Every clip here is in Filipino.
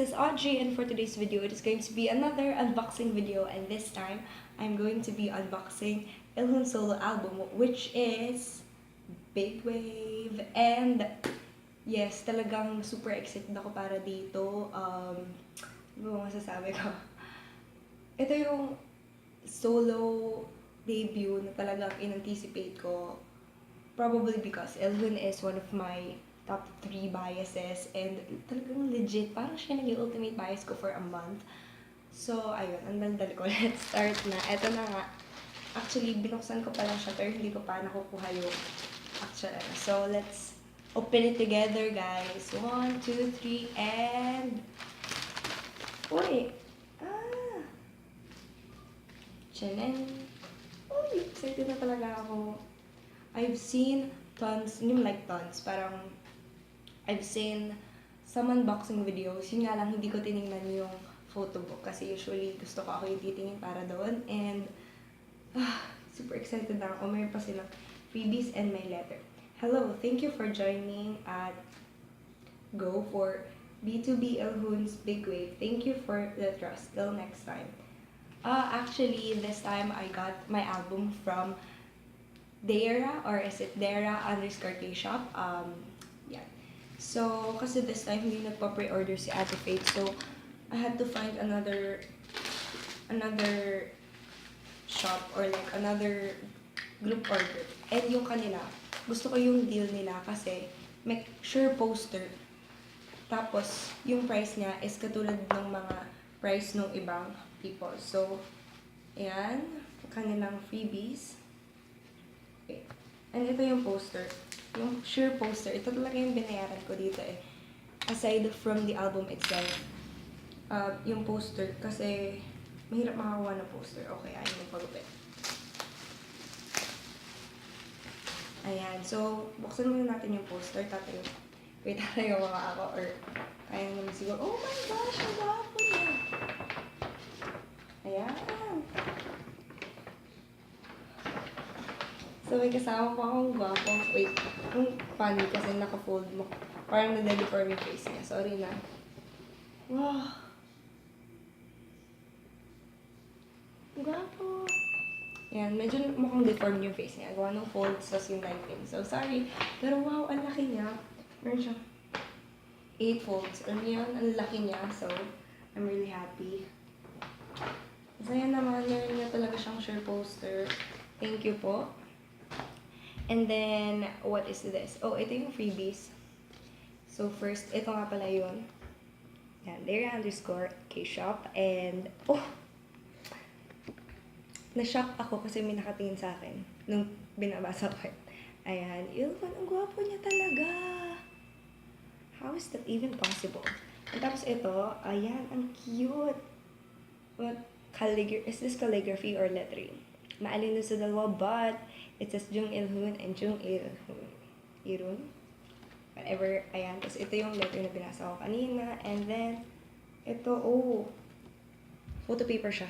is Audrey, and for today's video, it is going to be another unboxing video, and this time, I'm going to be unboxing Ilhoon's solo album, which is Big Wave. And yes, talagang super excited ako para dito. Ano ba masasabi ko? Ito yung solo debut na talagang in-anticipate ko. Probably because Ilhoon is one of my top 3 biases and talagang legit, parang siya naging ultimate bias ko for a month. So, ayun, ang daldal ko. Let's start na. Eto na nga. Actually, binuksan ko pa lang siya pero hindi ko pa nakukuha yung actual. So, let's open it together, guys. 1, 2, 3, and... Uy! Chanen! Uy! Excited na talaga ako. I've seen tons, tons, parang I've seen some unboxing videos. Yun nga lang, hindi ko tinignan yung photo book kasi usually gusto ko ako yung titingin para doon. And super excited na ako. Mayroon pa silang freebies and my letter. Hello, thank you for joining at Go for BTOB Ilhoon's Big Wave. Thank you for the trust. Till next time. Actually, this time I got my album from thereeee, or is it thereeee_K-shop. Yeah. So, kasi this time hindi nagpa-pre-order si Ate Faith, so I had to find another shop or like another group order. And yung kanila, gusto ko yung deal nila kasi may sure poster. Tapos, yung price niya is katulad ng mga price ng ibang people. So, ayan, kanilang freebies. Okay. And ito yung poster. Yung sure poster. Ito talaga yung binayaran ko dito eh. Aside from the album itself. Yung poster. Kasi mahirap makakuha ng poster. Okay, ayun yung pagupit. Ayan. So, buksan muna natin yung poster. Tatayo. Wait, tatayo mga ako. Or, kaya naman siguro. Oh my gosh! Ang gwapo niya! Ayan. So, may kasama po akong gwapong, wait, yung funny kasi naka-fold mo. Parang na-deform yung face niya. Sorry na. Wow! Gwapo! Yan, medyo mukhang deformed yung face niya. Gawa ng folds, tas yung lighting. So, sorry. Pero wow, ang laki niya. Meron siyang 8 folds. Alam niyo yun, ang laki niya. So, I'm really happy. So, yan naman, meron niya talaga siyang share poster. Thank you po. And then, what is this? Oh, ito yung freebies. So, first, ito nga pala yun. Yan, thereeee_K-shop. And, oh! Na-shock ako kasi may nakatingin sa akin nung binabasa ko. Ayan, Ilhoon, ang gwapo niya talaga! How is that even possible? And tapos ito, ayan, ang cute! What? Is this calligraphy or lettering? Maalin sa dalawa, but it says Jung Ilhoon and Jung Ilhoon. Whatever, ayan. Tapos ito yung letter na binasa ko kanina. And then, ito, oh, photo paper siya.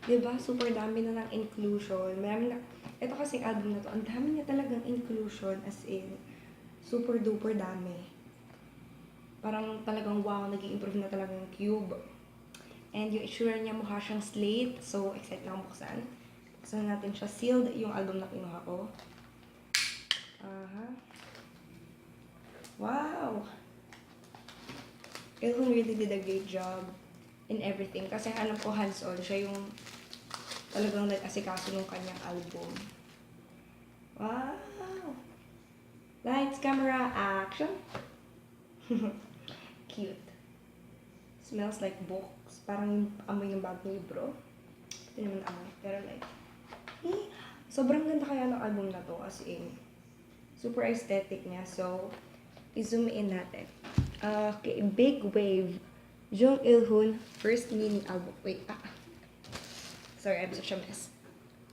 Diba? Super dami na ng inclusion. Marami na, ito kasing album na to, ang dami niya talagang inclusion, as in, super duper dami. Parang talagang wow, nag-i-improve na talagang cube. And yung itsura niya mukha siyang slate. So, excited na akong buksan. Buksan natin siya. Sealed yung album na kinuha ko. Wow! Ilhoon really did a great job in everything. Kasi alam ko hands-on. Siya yung talagang nag-asikaso ng kanyang album. Wow! Lights, camera, action! Cute. Smells like books. Parang yung amoy ng bagong libro. Ito naman amoy. Pero like, sobrang ganda kaya ng album na to. As in, super aesthetic niya. So, i-zoom in natin. Okay, Big Wave. Jung Ilhoon, first mini album. Wait, sorry, I'm such a mess.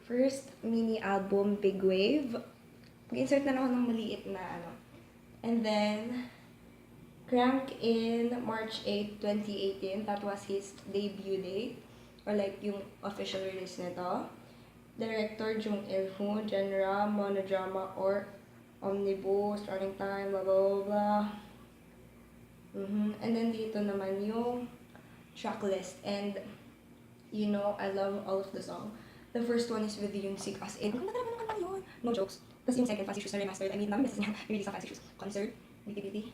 First mini album, Big Wave. Mag-insert na ako ng maliit na ano. And then, Crank in March 8, 2018. That was his debut date. Or like yung official release nito. Director, Jung Ilhoon. Genre, monodrama or omnibus. Running time, blah, blah, blah. And then dito naman yung track list. And, you know, I love all of the song. The first one is with Jung as in, ang ganda naman ng kanta yun. No jokes. Tapos yung second, Fancy Shoes na remastered. I mean, namin beses niya release ang Fancy Shoes concert. BTOB.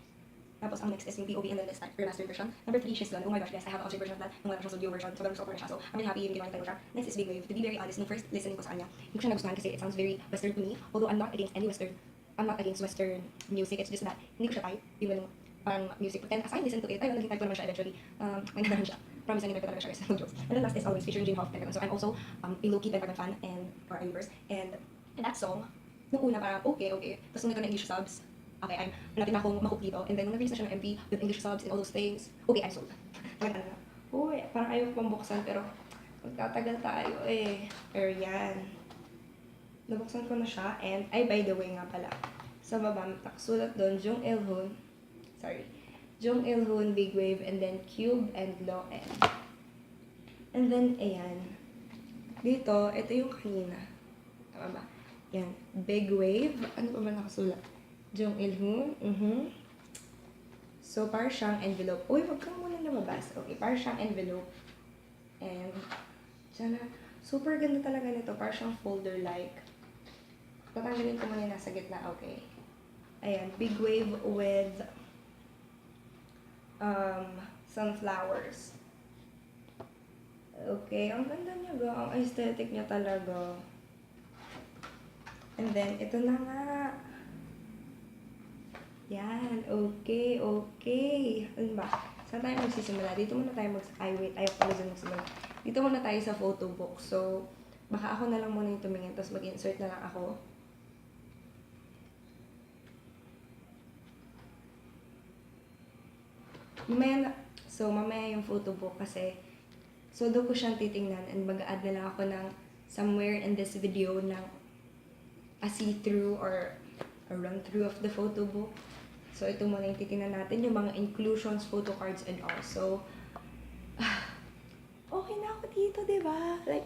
Tapos ang next is yung BTOB and then this remastered version. Number 3, She's Gone. Oh my gosh, yes, I have an object version of that. Nung wala siya studio version. So, super na siya. So, I'm really happy yung ginawa niya tayo track. Next is Big Wave. To be very honest, nung first listening ko sa kanya, hindi ko siya nagustuhan kasi it sounds very Western to me. Although I'm not against any Western. I'm not against Western music. It's just that hindi ko siya type. Yung ganung parang music. But then as I listen to it, ayun, naging type ko naman siya eventually. May naman siya. Promise, naging type ko talaga siya guys. No jokes. And then last is Always featuring Jin Hoff. So I'm also a low-key Pentagon fan and or a universe. And that song, nung una parang okay. Tapos nung nagkaroon ng English subs, okay, natin na akong mahook dito. And then nung nag-release na siya ng MV with English subs and all those things, okay, I'm sold. Talagang ano na. Uy, parang ayaw pang buksan pero magtatagal tayo eh. Pero yan. Nabuksan ko na siya and, ay by the way nga pala, sa baba, nakasulat doon, Jung Ilhoon, Big Wave, and then Cube and Low End. And then, ayan. Dito, ito yung kanina. Tama ba? Yan. Big Wave. Ano pa ba nakasulat? Jung Ilhoon. So, para siyang envelope. Uy, wag kang muna lumabas. Okay, para siyang envelope. And, dyan na. Super ganda talaga nito. Para siyang folder-like. Tatanggalin ko muna yung nasa gitna. Okay. Ayan. Big Wave with sunflowers. Okay. Ang ganda niya ga. Ang aesthetic niya talaga. And then, ito na nga. Yan, okay. Ano ba? Saan tayo magsisimula? Dito muna tayo wait, ayaw pala dyan magsimula. Dito muna tayo sa photo book. So, baka ako na lang muna yung tumingin, tapos mag-insert na lang ako. Mamaya yung photo book kasi, so daw ko siyang titingnan and mag-add na lang ako ng somewhere in this video ng a see-through or a run-through of the photo book. So, ito muna yung titingnan natin, yung mga inclusions, photo cards, and all. So, okay na ako dito, diba? Like,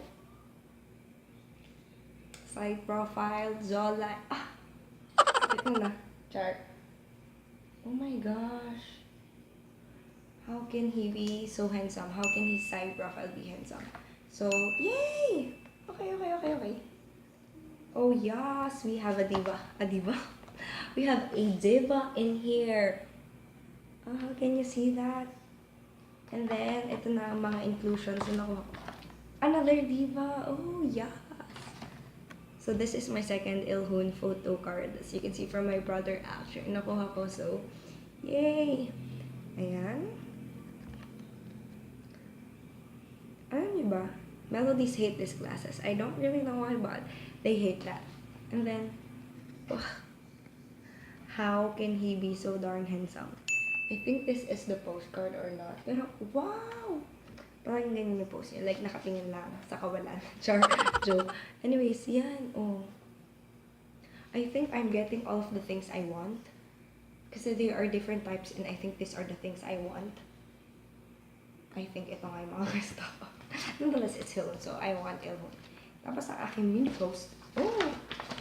side profile, jawline, ito na, chart. Oh my gosh. How can he be so handsome? How can his side profile be handsome? So, yay! Okay. Oh yes, we have a diva. We have a diva in here. Can you see that? And then, ito na ang mga inclusions. Another diva. Oh, yes. So, this is my second Ilhoon photo card. As you can see from my brother, actually, nakuha ko. So, yay! Ayan. Alam niyo ba? Melodies hate these glasses. I don't really know why, but they hate that. And then, how can he be so darn handsome? I think this is the postcard or not. Pero, wow! Parang ganyan yung post niya. Like, nakatingin lang sa kawalan. Char, joke. Anyways, yan. Oh. I think I'm getting all of the things I want. Kasi there are different types and I think these are the things I want. I think ito nga yung mga gusto ko. Nonetheless, it's Ilhoon. So, I want Ilhoon. Tapos, sa aking mini post. Oh!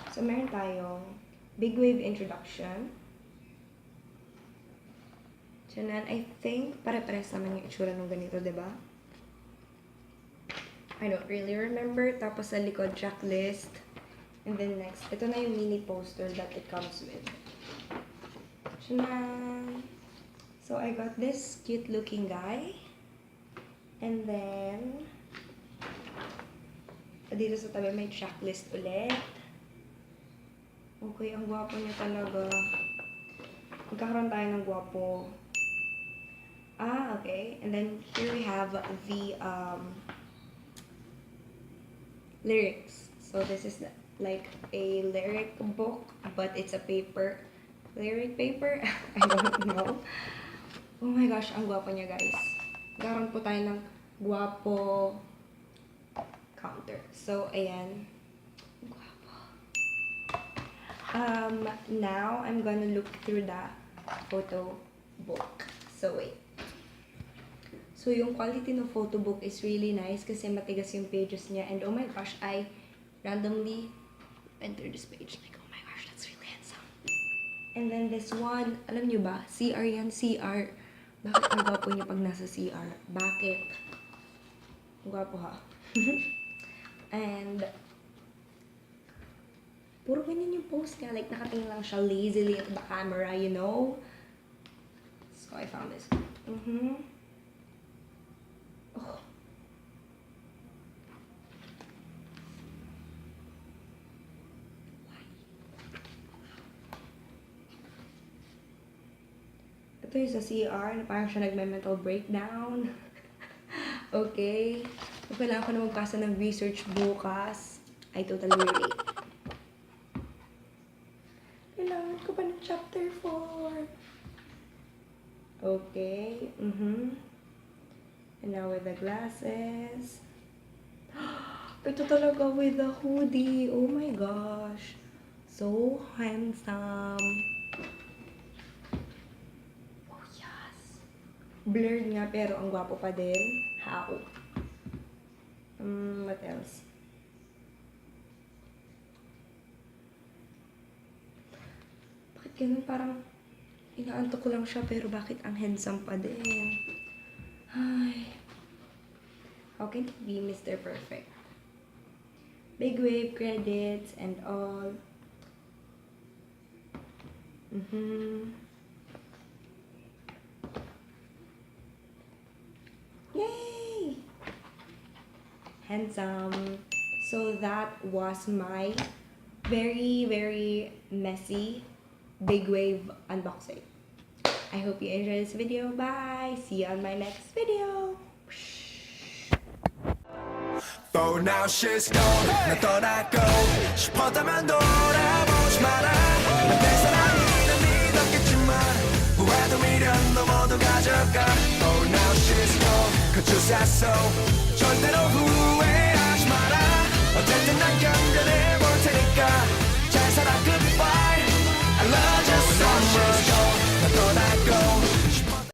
So, meron tayong Big Wave introduction. Tiyanan, I think, pare-pares naman yung itsura ng ganito, diba? I don't really remember. Tapos sa likod, checklist. And then next, ito na yung mini poster that it comes with. Tiyanan! So, I got this cute looking guy. And then, dito sa tabi may checklist ulit. Okay, ang gwapo niya talaga. Magkakaroon tayo ng gwapo. Okay. And then, here we have the lyrics. So, this is like a lyric book, but it's a paper. Lyric paper? I don't know. Oh my gosh, ang gwapo niya, guys. Magkakaroon po tayo ng gwapo counter. So, ayan. Now, I'm gonna look through the photo book. So, wait. So, yung quality ng photo book is really nice kasi matigas yung pages niya. And, oh my gosh, I randomly went through this page. Like, oh my gosh, that's really handsome. And then this one, alam nyo ba? CR yan, CR. Bakit ang gwapo niya pag nasa CR? Bakit? Ang gwapo ha? And, puro ganyan yung post niya. Like, nakatingin lang siya lazily at the camera, you know? So, I found this. Oh. Ito yung sa CR na parang siya nagme-mental breakdown. Okay. Kung kailangan ko na magpasa ng research bukas, I totally relate. Kailangan ko pa ng chapter 4. Okay. And now with the glasses. Ito talaga with the hoodie. Oh my gosh. So handsome. Oh yes. Blurred nga pero ang gwapo pa din. How? What else? Bakit ganun? Parang inaantok ko lang siya pero bakit ang handsome pa din? Ay. How can he be Mr. Perfect? Big wave credits and all. Yay! Handsome. So that was my very, very messy big wave unboxing. I hope you enjoyed this video. Bye! See you on my next video. For now she's gone 나 떠나고 싶었다면 돌아보지 마라 내 사랑이란 믿었겠지만 후회도 미련 너 모두 가져가 For now she's gone 그 주사소 절대로